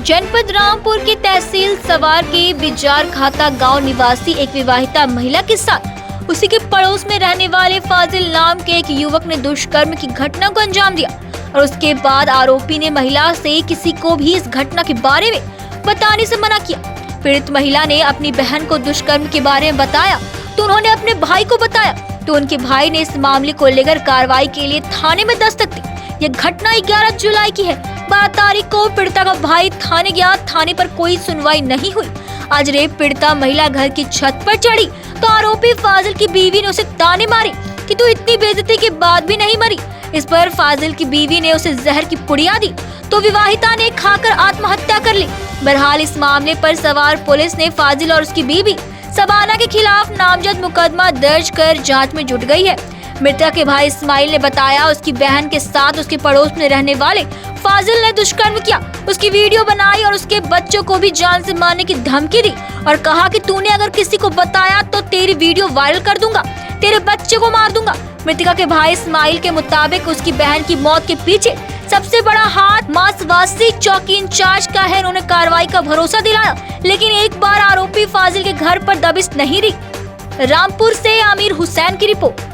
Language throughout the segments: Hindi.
जनपद रामपुर की तहसील सवार के बिजार खाता गांव निवासी एक विवाहिता महिला के साथ उसी के पड़ोस में रहने वाले फाजिल नाम के एक युवक ने दुष्कर्म की घटना को अंजाम दिया और उसके बाद आरोपी ने महिला से किसी को भी इस घटना के बारे में बताने से मना किया। पीड़ित महिला ने अपनी बहन को दुष्कर्म के बारे में बताया तो उन्होंने अपने भाई को बताया तो उनके भाई ने इस मामले को लेकर कार्रवाई के लिए थाने में दस्तक दी। यह घटना 11 जुलाई की है। 12 तारीख को पीड़िता का भाई थाने गया, थाने पर कोई सुनवाई नहीं हुई। आज रेप पीड़िता महिला घर की छत पर चढ़ी तो आरोपी फाजिल की बीवी ने उसे ताने मारे कि तू इतनी बेइज्जती के बाद भी नहीं मरी। इस पर फाजिल की बीवी ने उसे जहर की पुड़िया दी तो विवाहिता ने खाकर आत्महत्या कर ली। बहरहाल इस मामले पर सवार पुलिस ने फाजिल और उसकी बीवी सबाना के खिलाफ नामजद मुकदमा दर्ज कर जांच में जुट गई है। मृतक के भाई इस्माइल ने बताया उसकी बहन के साथ उसके पड़ोस में रहने वाले फाजिल ने दुष्कर्म किया, उसकी वीडियो बनाई और उसके बच्चों को भी जान से मारने की धमकी दी और कहा कि तूने अगर किसी को बताया तो तेरी वीडियो वायरल कर दूंगा, तेरे बच्चे को मार दूंगा। मृतका के भाई इस्माइल के मुताबिक उसकी बहन की मौत के पीछे सबसे बड़ा हाथ मासवासी चौकी इंचार्ज का है। उन्होंने कार्रवाई का भरोसा दिलाया, लेकिन एक बार आरोपी फाजिल के घर पर दबिश नहीं रही। रामपुर से आमिर हुसैन की रिपोर्ट।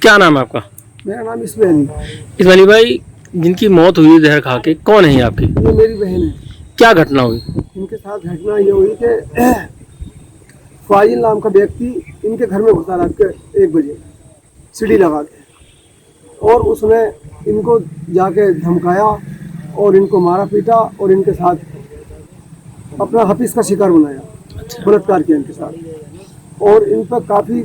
क्या नाम है आपका? मेरा नाम इस्माइल। इस्माइल भाई, जिनकी मौत हुई जहर खा के, कौन है ये आपकी? ये मेरी बहन है। क्या घटना हुई? इनके साथ घटना ये हुई कि फाजिल नाम का व्यक्ति इनके घर में घुसा रात के 1 बजे सीढ़ी लगा के, और उसने इनको जाके धमकाया और इनको मारा पीटा और इनके साथ अपना हफीज का शिकार बनाया, बलात्कार किया इनके साथ। और इन पर काफ़ी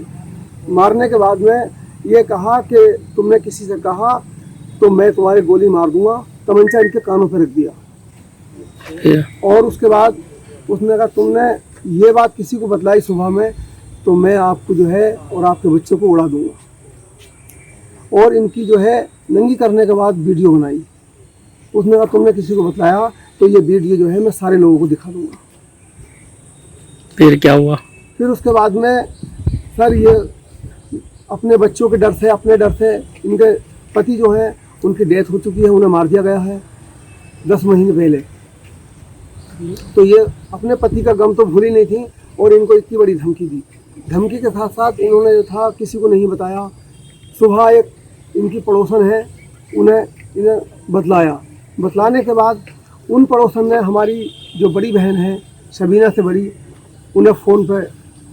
मारने के बाद में ये कहा कि तुमने किसी से कहा तो मैं तुम्हारी गोली मार दूंगा, तमंचा इनके कानों पर रख दिया। और उसके बाद उसने कहा तुमने ये बात किसी को बतलाई सुबह में तो मैं आपको जो है और आपके बच्चों को उड़ा दूंगा। और इनकी जो है नंगी करने के बाद वीडियो बनाई। उसने कहा तुमने किसी को बतलाया तो ये वीडियो जो है मैं सारे लोगों को दिखा दूंगा। फिर क्या हुआ? फिर उसके बाद में सर ये अपने बच्चों के डर से, अपने डर से, इनके पति जो है उनकी डेथ हो चुकी है, उन्हें मार दिया गया है 10 महीने पहले। तो ये अपने पति का गम तो भूली नहीं थी और इनको इतनी बड़ी धमकी दी। धमकी के साथ साथ इन्होंने जो था किसी को नहीं बताया। सुबह एक इनकी पड़ोसन है इन्हें बतलाने के बाद उन पड़ोसन ने हमारी जो बड़ी बहन है शबीना से बड़ी, उन्हें फ़ोन पर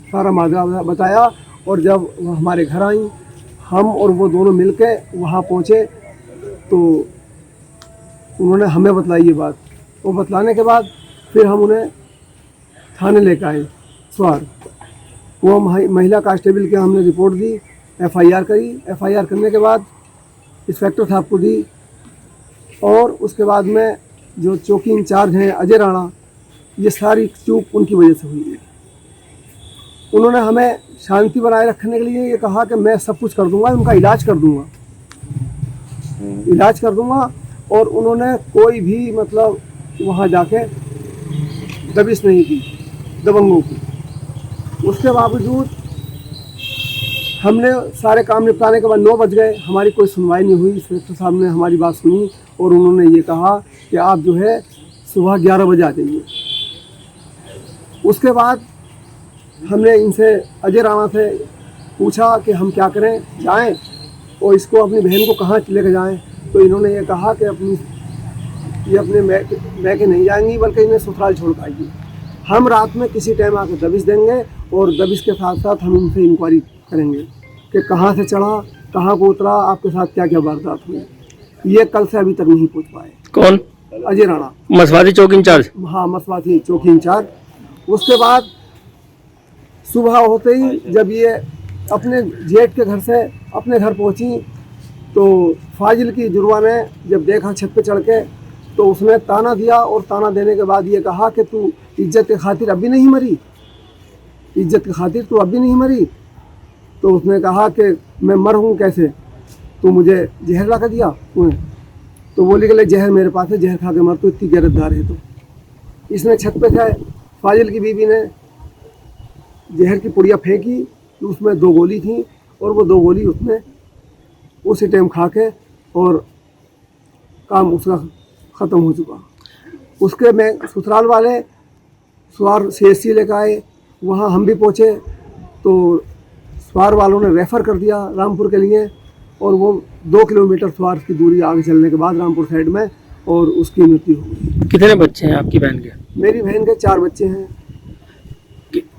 सारा माजरा बताया। और जब वह हमारे घर आई, हम और वो दोनों मिलके वहाँ पहुँचे तो उन्होंने हमें बतलाई ये बात। वो बतलाने के बाद फिर हम उन्हें थाने लेकर आए सवार। वो महिला कांस्टेबल के हमने रिपोर्ट दी, FIR करी। FIR करने के बाद इंस्पेक्टर साहब को दी और उसके बाद में जो चौकी इंचार्ज हैं अजय राणा, ये सारी चूक उनकी वजह से हुई है। उन्होंने हमें शांति बनाए रखने के लिए ये कहा कि मैं सब कुछ कर दूंगा, उनका इलाज कर दूंगा। और उन्होंने कोई भी मतलब वहाँ जाके दबिश नहीं की दबंगों की। उसके बावजूद हमने सारे काम निपटाने के बाद 9 बज गए, हमारी कोई सुनवाई नहीं हुई। इंस्पेक्टर साहब ने हमारी बात सुनी और उन्होंने ये कहा कि आप जो है सुबह 11 बजे आ जाइए। उसके बाद हमने इनसे अजय राणा से पूछा कि हम क्या करें, जाएं और इसको अपनी बहन को कहाँ लेकर जाएं। तो इन्होंने ये कहा कि अपने मैके नहीं जाएंगी बल्कि इन्हें ससुराल छोड़ पाएगी। हम रात में किसी टाइम आकर दबिश देंगे और दबिश के साथ साथ हम इनसे इंक्वायरी करेंगे कि कहाँ से चढ़ा, कहाँ को उतरा, आपके साथ क्या क्या वारदात हुई। ये कल से अभी तक नहीं पहुँच पाए। कौन? अजय राणा, मसवाती चौकी इंचार्ज। हाँ, मसवाती चौकी इंचार्ज। उसके बाद सुबह होते ही जब ये अपने जेठ के घर से अपने घर पहुंची तो फाजिल की जुड़वा ने जब देखा छत पे चढ़ के तो उसने ताना दिया और ताना देने के बाद ये कहा कि तू इज्जत के खातिर अभी नहीं मरी, इज्जत की खातिर तू अभी नहीं मरी। तो उसने कहा कि मैं मर हूँ कैसे, तू मुझे जहर ला कर दिया तूने। तो बोली कि ले जहर मेरे पास है, जहर खा के मर, तो इतनी गिरफ्तार है। तो इसने छत पे था, फाजिल की बीवी ने जहर की पुड़िया फेंकी तो उसमें 2 गोली थी और वो 2 गोली उसने उसी टाइम खा के और काम उसका ख़त्म हो चुका। उसके में ससुराल वाले स्वार CSC लेकर आए, वहाँ हम भी पहुँचे तो स्वार वालों ने रेफ़र कर दिया रामपुर के लिए, और वो 2 किलोमीटर स्वार की दूरी आगे चलने के बाद रामपुर साइड में, और उसकी मृत्यु हो गई। कितने बच्चे हैं आपकी बहन के? मेरी बहन के 4 बच्चे हैं।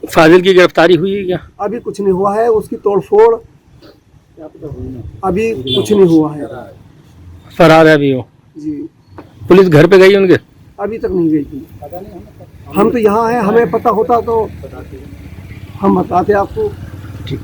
फाजिल की गिरफ्तारी हुई है क्या? अभी कुछ नहीं हुआ है, उसकी तोड़फोड़ अभी कुछ नहीं हुआ है फरार है अभी वो? जी। पुलिस घर पे गई उनके? अभी तक नहीं गई थी। हम तो यहाँ हैं, हमें पता होता तो हम बताते आपको। ठीक।